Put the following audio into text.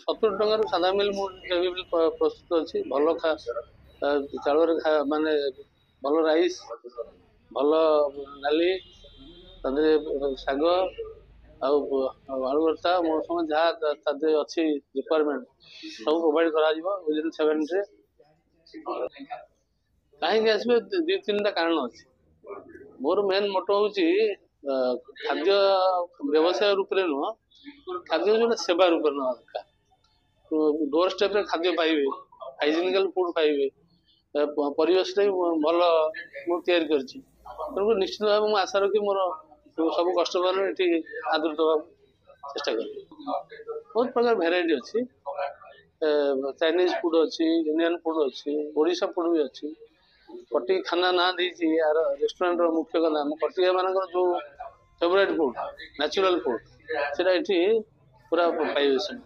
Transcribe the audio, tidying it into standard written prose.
70 ଟଙ୍କାର ସାଧା ମିଲ୍ ମୁଁ ପ୍ରସ୍ତୁତ ଅଛି। ଭଲ ଚାଉଳରେ ମାନେ ଭଲ ରାଇସ୍, ଭଲ ଡାଲି, ତା ଦେହରେ ଶାଗ ଆଉ ଆଳୁ ଭର୍ତ୍ତା ମୋ ସମୟ ଯାହା ତା ଦେହରେ ଅଛି ରିକ୍ୱାରମେଣ୍ଟ ସବୁ ପ୍ରୋଭାଇଡ କରାଯିବ ୱିଦିନ୍ 7 days। କାହିଁକି ଆସିବେ? 2-3ଟା କାରଣ ଅଛି। ମୋର ମେନ୍ ମୋଟୋ ହଉଛି ଖାଦ୍ୟ ବ୍ୟବସାୟ ରୂପରେ ନୁହଁ, ଖାଦ୍ୟ ଯୋଉଟା ସେବା ରୂପରେ ନେବା ଦରକାର। ଡୋର ଷ୍ଟେପରେ ଖାଦ୍ୟ ପାଇବେ, ହାଇଜେନିକାଲ ଫୁଡ ପାଇବେ, ପରିବେଶଟା ବି ଭଲ ମୁଁ ତିଆରି କରିଛି। ତେଣୁ ନିଶ୍ଚିତ ଭାବେ ମୁଁ ଆଶା ରଖି ମୋର ସବୁ କଷ୍ଟମର ଏଠି ଆଦୃତ ହେବାକୁ ଚେଷ୍ଟା କରିବି। ବହୁତ ପ୍ରକାର ଭେରାଇଟି ଅଛି। ଚାଇନିଜ ଫୁଡ ଅଛି, ଇଣ୍ଡିଆନ ଫୁଡ ଅଛି, ଓଡ଼ିଶା ଫୁଡ ବି ଅଛି। କଟିକି ଖାନା ନାଁ ଦେଇଛି ଆର ରେଷ୍ଟୁରାଣ୍ଟର ମୁଖ୍ୟ କଥା। ଆମ କଟିକିଆ ମାନଙ୍କର ଯୋଉ ଫେଭରାଇଟ ଫୁଡ, ନ୍ୟାଚୁରାଲ ଫୁଡ, ସେଟା ଏଠି ପୁରା ପାଇବେ ସେମାନେ।